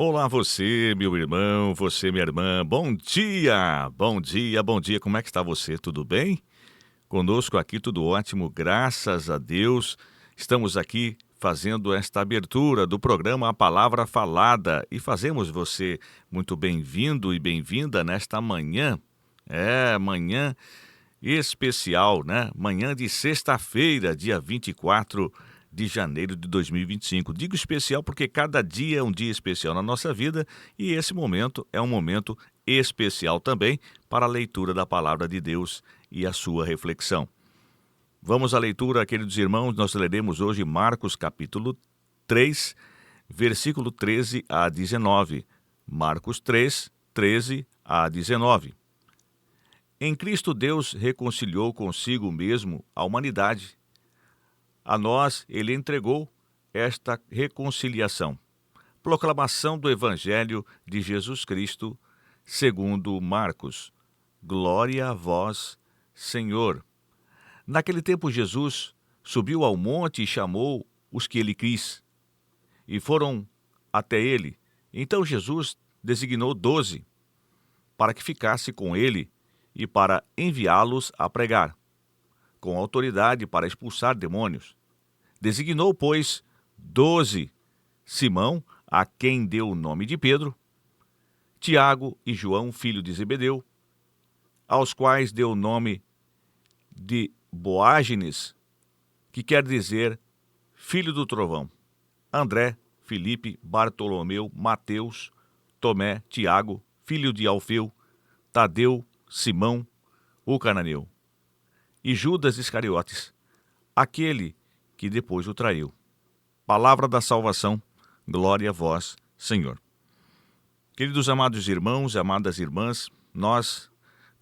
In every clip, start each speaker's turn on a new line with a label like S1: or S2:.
S1: Olá você, meu irmão, você, minha irmã, bom dia, bom dia, bom dia, como é que está você, tudo bem? Conosco aqui tudo ótimo, graças a Deus. Estamos aqui fazendo esta abertura do programa A Palavra Falada e fazemos você muito bem-vindo e bem-vinda nesta manhã. Manhã especial, né? Manhã de sexta-feira, dia 24 de janeiro de 2025. Digo especial porque cada dia é um dia especial na nossa vida e esse momento é um momento especial também para a leitura da palavra de Deus e a sua reflexão. Vamos à leitura, queridos irmãos, nós leremos hoje Marcos capítulo 3, versículo 13 a 19. Marcos 3, 13 a 19. Em Cristo Deus reconciliou consigo mesmo a humanidade. A nós ele entregou esta reconciliação. Proclamação do Evangelho de Jesus Cristo, segundo Marcos. Glória a vós, Senhor. Naquele tempo Jesus subiu ao monte e chamou os que ele quis, e foram até ele. Então Jesus designou 12, para que ficasse com ele e para enviá-los a pregar, com autoridade para expulsar demônios. Designou, pois, 12, Simão, a quem deu o nome de Pedro, Tiago e João, filho de Zebedeu, aos quais deu o nome de Boanerges, que quer dizer filho do trovão, André, Filipe, Bartolomeu, Mateus, Tomé, Tiago, filho de Alfeu, Tadeu, Simão, o cananeu, e Judas Iscariotes, aquele que depois o traiu. Palavra da salvação, glória a vós, Senhor. Queridos amados irmãos e amadas irmãs, nós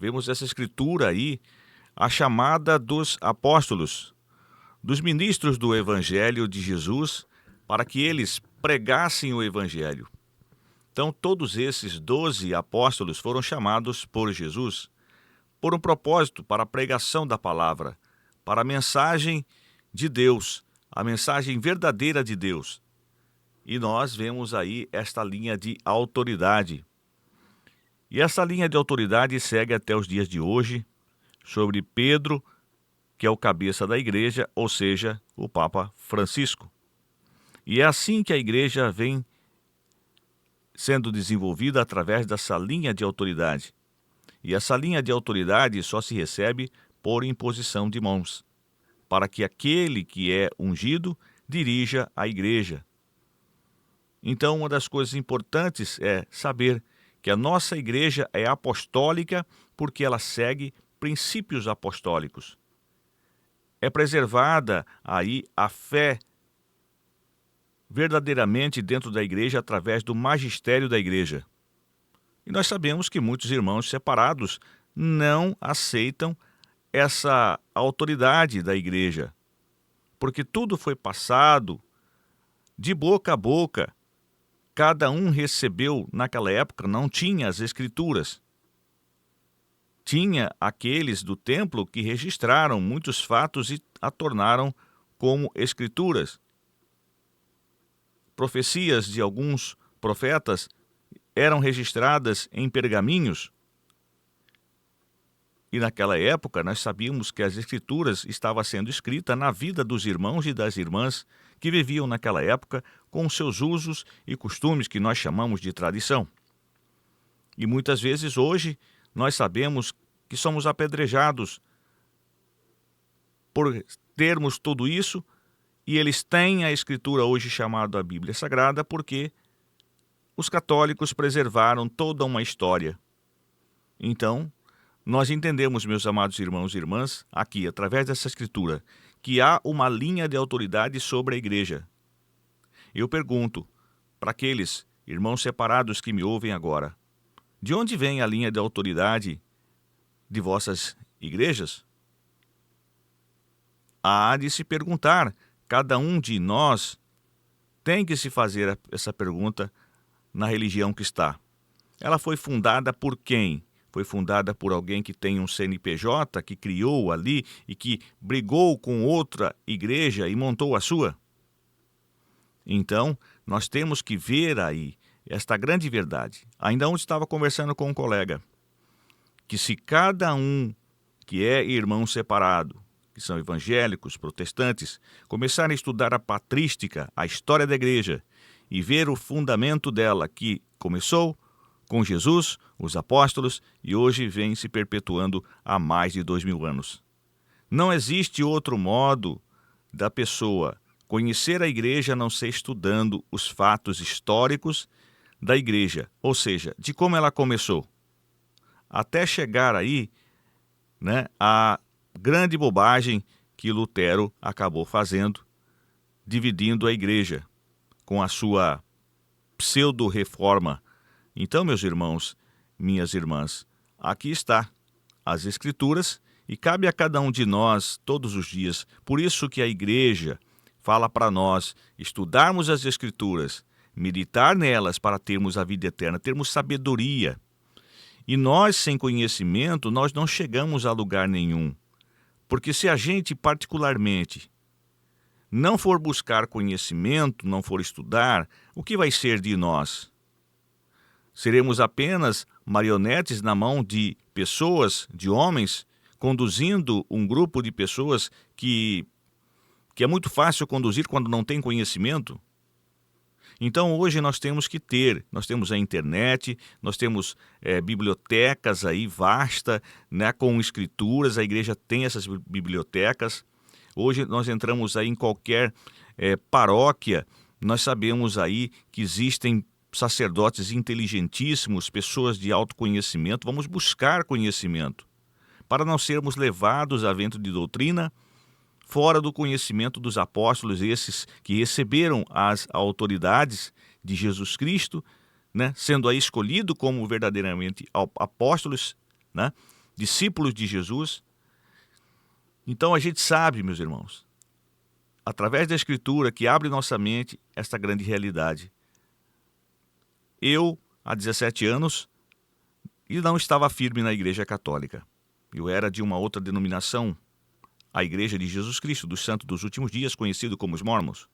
S1: vemos essa escritura aí, a chamada dos apóstolos, dos ministros do Evangelho de Jesus, para que eles pregassem o Evangelho. Então, todos esses 12 apóstolos foram chamados por Jesus, por um propósito, para a pregação da palavra, para a mensagem de Deus, a mensagem verdadeira de Deus. E nós vemos aí esta linha de autoridade. E essa linha de autoridade segue até os dias de hoje, sobre Pedro, que é o cabeça da igreja, ou seja, o Papa Francisco. E é assim que a igreja vem sendo desenvolvida através dessa linha de autoridade. E essa linha de autoridade só se recebe por imposição de mãos, para que aquele que é ungido dirija a igreja. Então, uma das coisas importantes é saber que a nossa igreja é apostólica porque ela segue princípios apostólicos. É preservada aí a fé verdadeiramente dentro da igreja através do magistério da igreja. E nós sabemos que muitos irmãos separados não aceitam essa autoridade da igreja, porque tudo foi passado de boca a boca. Cada um recebeu, naquela época, não tinha as escrituras. Tinha aqueles do templo que registraram muitos fatos e a tornaram como escrituras. Profecias de alguns profetas eram registradas em pergaminhos. E naquela época nós sabíamos que as escrituras estavam sendo escritas na vida dos irmãos e das irmãs que viviam naquela época com os seus usos e costumes que nós chamamos de tradição. E muitas vezes hoje nós sabemos que somos apedrejados por termos tudo isso, e eles têm a escritura hoje chamada a Bíblia Sagrada porque os católicos preservaram toda uma história. Então, nós entendemos, meus amados irmãos e irmãs, aqui, através dessa escritura, que há uma linha de autoridade sobre a igreja. Eu pergunto para aqueles irmãos separados que me ouvem agora, de onde vem a linha de autoridade de vossas igrejas? Há de se perguntar, cada um de nós tem que se fazer essa pergunta na religião que está. Ela foi fundada por quem? Foi fundada por alguém que tem um CNPJ, que criou ali e que brigou com outra igreja e montou a sua? Então, nós temos que ver aí esta grande verdade. Ainda ontem estava conversando com um colega, que se cada um que é irmão separado, que são evangélicos, protestantes, começarem a estudar a patrística, a história da igreja, e ver o fundamento dela, que começou com Jesus, os apóstolos, e hoje vem se perpetuando há mais de 2000 anos. Não existe outro modo da pessoa conhecer a igreja a não ser estudando os fatos históricos da igreja, ou seja, de como ela começou, até chegar aí, né, a grande bobagem que Lutero acabou fazendo, dividindo a igreja com a sua pseudo-reforma. Então, meus irmãos, minhas irmãs, aqui está as Escrituras e cabe a cada um de nós todos os dias. Por isso que a igreja fala para nós estudarmos as Escrituras, meditar nelas para termos a vida eterna, termos sabedoria. E nós, sem conhecimento, nós não chegamos a lugar nenhum. Porque se a gente, particularmente, não for buscar conhecimento, não for estudar, o que vai ser de nós? Seremos apenas marionetes na mão de pessoas, de homens, conduzindo um grupo de pessoas que é muito fácil conduzir quando não tem conhecimento? Então hoje nós temos a internet, nós temos bibliotecas aí vasta, né, com escrituras, a igreja tem essas bibliotecas. Hoje nós entramos aí em qualquer paróquia, nós sabemos aí que existem sacerdotes inteligentíssimos, pessoas de autoconhecimento. Vamos buscar conhecimento para não sermos levados a vento de doutrina, fora do conhecimento dos apóstolos, esses que receberam as autoridades de Jesus Cristo, né, sendo aí escolhido como verdadeiramente apóstolos, né, discípulos de Jesus. Então a gente sabe, meus irmãos, através da Escritura que abre nossa mente, esta grande realidade. Eu, há 17 anos, e não estava firme na Igreja Católica. Eu era de uma outra denominação, a Igreja de Jesus Cristo, dos Santos dos Últimos Dias, conhecido como os Mormons.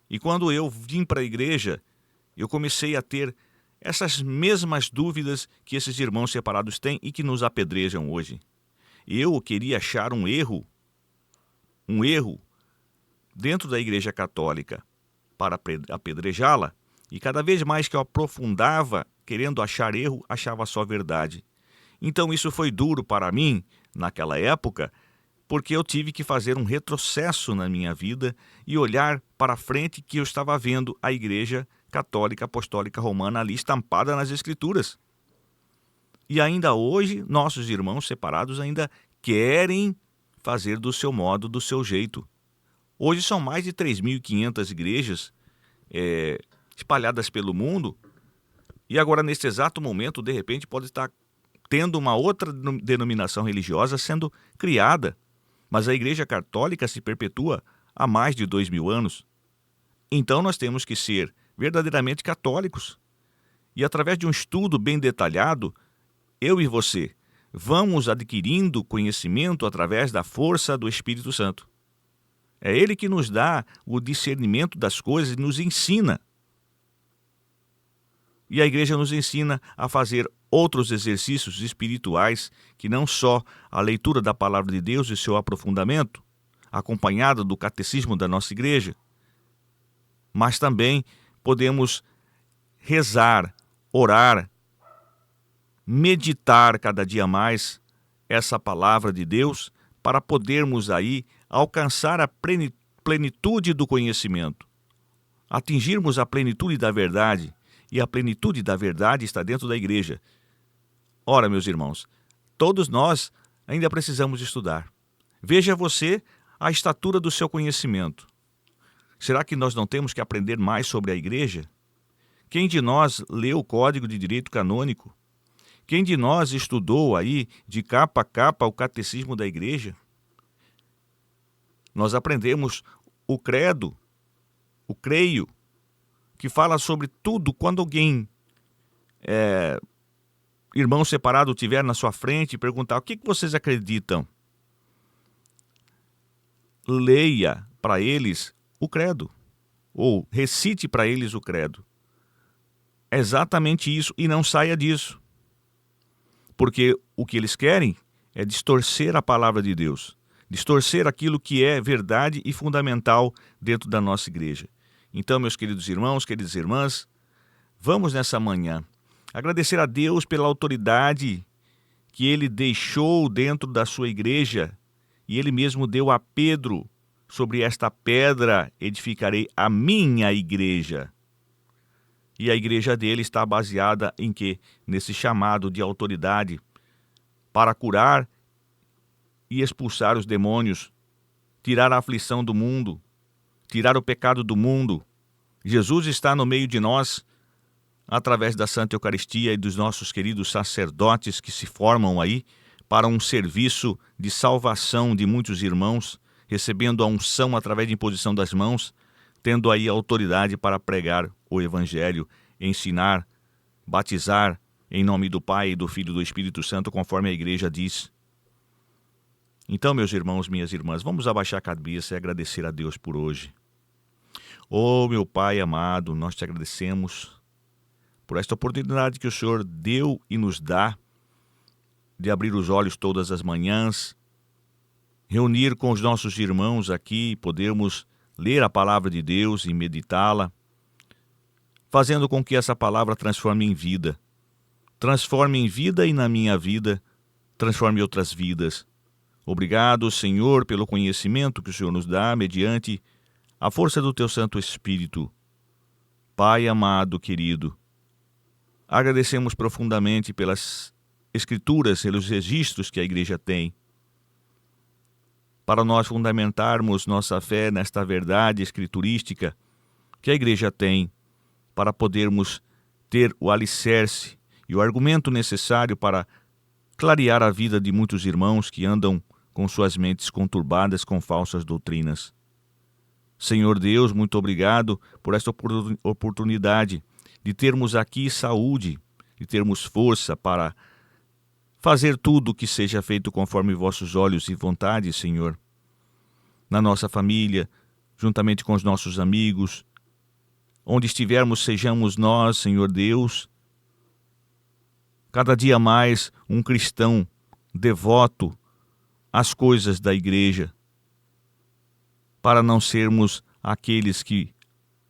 S1: E quando eu vim para a igreja, eu comecei a ter essas mesmas dúvidas que esses irmãos separados têm e que nos apedrejam hoje. Eu queria achar um erro dentro da Igreja Católica para apedrejá-la, e cada vez mais que eu aprofundava, querendo achar erro, achava só verdade. Então isso foi duro para mim, naquela época, porque eu tive que fazer um retrocesso na minha vida e olhar para frente, que eu estava vendo a Igreja Católica Apostólica Romana ali estampada nas Escrituras. E ainda hoje, nossos irmãos separados ainda querem fazer do seu modo, do seu jeito. Hoje são mais de 3.500 igrejas espalhadas pelo mundo, e agora, nesse exato momento, de repente, pode estar tendo uma outra denominação religiosa sendo criada. Mas a Igreja Católica se perpetua há mais de 2000 anos. Então nós temos que ser verdadeiramente católicos. E através de um estudo bem detalhado, eu e você vamos adquirindo conhecimento através da força do Espírito Santo. É Ele que nos dá o discernimento das coisas e nos ensina. E a igreja nos ensina a fazer outros exercícios espirituais, que não só a leitura da palavra de Deus e seu aprofundamento, acompanhada do catecismo da nossa igreja, mas também podemos rezar, orar, meditar cada dia mais essa palavra de Deus, para podermos aí alcançar a plenitude do conhecimento, atingirmos a plenitude da verdade. E a plenitude da verdade está dentro da igreja. Ora, meus irmãos, todos nós ainda precisamos estudar. Veja você a estatura do seu conhecimento. Será que nós não temos que aprender mais sobre a igreja? Quem de nós leu o Código de Direito Canônico? Quem de nós estudou aí de capa a capa o catecismo da igreja? Nós aprendemos o credo, o creio, que fala sobre tudo. Quando alguém, irmão separado, estiver na sua frente e perguntar: o que vocês acreditam? Leia para eles o credo, ou recite para eles o credo. É exatamente isso, e não saia disso. Porque o que eles querem é distorcer a palavra de Deus, distorcer aquilo que é verdade e fundamental dentro da nossa igreja. Então, meus queridos irmãos, queridas irmãs, vamos nessa manhã agradecer a Deus pela autoridade que Ele deixou dentro da sua igreja, e Ele mesmo deu a Pedro: sobre esta pedra edificarei a minha igreja. E a igreja dele está baseada em quê? Nesse chamado de autoridade para curar e expulsar os demônios, tirar a aflição do mundo, tirar o pecado do mundo. Jesus está no meio de nós, através da Santa Eucaristia e dos nossos queridos sacerdotes que se formam aí para um serviço de salvação de muitos irmãos, recebendo a unção através de imposição das mãos, tendo aí a autoridade para pregar o Evangelho, ensinar, batizar em nome do Pai, do Filho e do Espírito Santo, conforme a igreja diz. Então, meus irmãos, minhas irmãs, vamos abaixar a cabeça e agradecer a Deus por hoje. Oh, meu Pai amado, nós te agradecemos por esta oportunidade que o Senhor deu e nos dá de abrir os olhos todas as manhãs, reunir com os nossos irmãos aqui, podermos ler a palavra de Deus e meditá-la, fazendo com que essa palavra transforme em vida e na minha vida, transforme outras vidas. Obrigado, Senhor, pelo conhecimento que o Senhor nos dá mediante a força do Teu Santo Espírito. Pai amado, querido, agradecemos profundamente pelas Escrituras, pelos registros que a igreja tem, para nós fundamentarmos nossa fé nesta verdade escriturística que a igreja tem, para podermos ter o alicerce e o argumento necessário para clarear a vida de muitos irmãos que andam com suas mentes conturbadas com falsas doutrinas. Senhor Deus, muito obrigado por esta oportunidade de termos aqui saúde, de termos força para fazer tudo o que seja feito conforme vossos olhos e vontade, Senhor. Na nossa família, juntamente com os nossos amigos, onde estivermos, sejamos nós, Senhor Deus, cada dia mais um cristão devoto às coisas da igreja, para não sermos aqueles que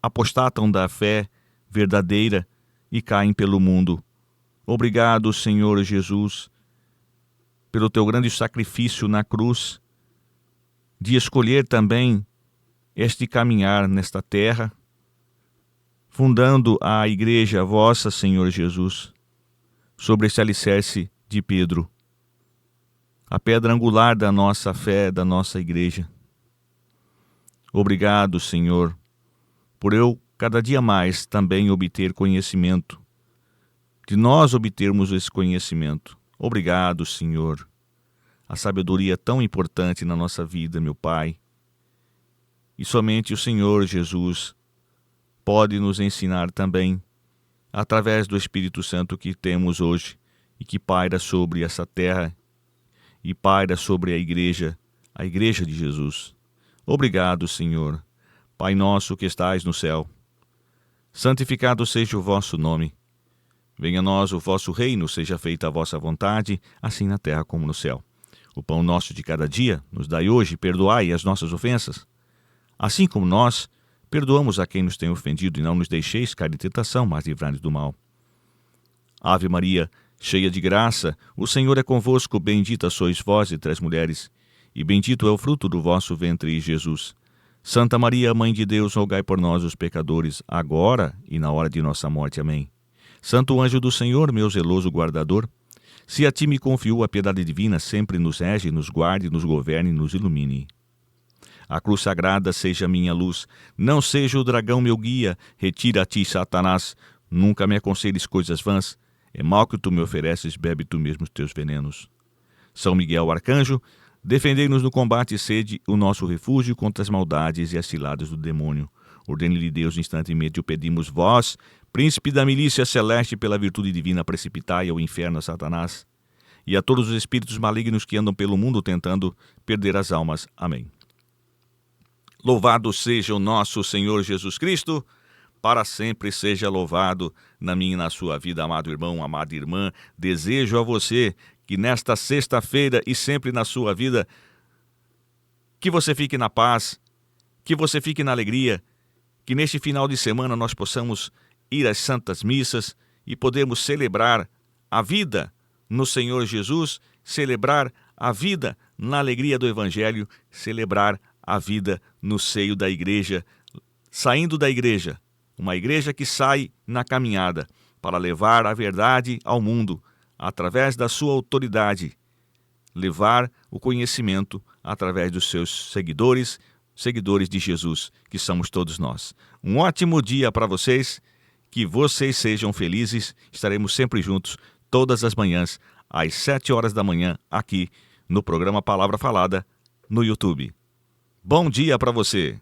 S1: apostatam da fé verdadeira e caem pelo mundo. Obrigado, Senhor Jesus, pelo teu grande sacrifício na cruz, de escolher também este caminhar nesta terra, fundando a igreja vossa, Senhor Jesus, sobre esse alicerce de Pedro, a pedra angular da nossa fé, da nossa igreja. Obrigado, Senhor, por eu cada dia mais também obter conhecimento, de nós obtermos esse conhecimento. Obrigado, Senhor. A sabedoria é tão importante na nossa vida, meu Pai. E somente o Senhor Jesus pode nos ensinar também, através do Espírito Santo que temos hoje e que paira sobre essa terra e paira sobre a igreja de Jesus. Obrigado, Senhor. Pai nosso que estais no céu, santificado seja o vosso nome. Venha a nós o vosso reino, seja feita a vossa vontade, assim na terra como no céu. O pão nosso de cada dia nos dai hoje, perdoai as nossas ofensas, assim como nós perdoamos a quem nos tem ofendido, e não nos deixeis cair em tentação, mas livrai-nos do mal. Ave Maria, cheia de graça, o Senhor é convosco, bendita sois vós entre as mulheres, e bendito é o fruto do vosso ventre, Jesus. Santa Maria, Mãe de Deus, rogai por nós, os pecadores, agora e na hora de nossa morte. Amém. Santo anjo do Senhor, meu zeloso guardador, se a ti me confiou a piedade divina, sempre nos rege, nos guarde, nos governe e nos ilumine. A cruz sagrada seja minha luz, não seja o dragão meu guia, retira a ti, Satanás, nunca me aconselhes coisas vãs, é mal que tu me ofereces, bebe tu mesmo os teus venenos. São Miguel Arcanjo, defendei-nos no combate e sede o nosso refúgio contra as maldades e as ciladas do demônio. Ordene-lhe Deus, instantemente o pedimos, vós, príncipe da milícia celeste, pela virtude divina, precipitai ao inferno a Satanás e a todos os espíritos malignos que andam pelo mundo tentando perder as almas. Amém. Louvado seja o nosso Senhor Jesus Cristo, para sempre seja louvado na minha e na sua vida, amado irmão, amada irmã. Desejo a você que nesta sexta-feira e sempre na sua vida, que você fique na paz, que você fique na alegria, que neste final de semana nós possamos ir às santas missas e podemos celebrar a vida no Senhor Jesus, celebrar a vida na alegria do Evangelho, celebrar a vida no seio da igreja, saindo da igreja, uma igreja que sai na caminhada para levar a verdade ao mundo, através da sua autoridade, levar o conhecimento através dos seus seguidores de Jesus, que somos todos nós. Um ótimo dia para vocês, que vocês sejam felizes, estaremos sempre juntos, todas as manhãs, às 7 horas da manhã, aqui no programa Palavra Falada, no YouTube. Bom dia para você!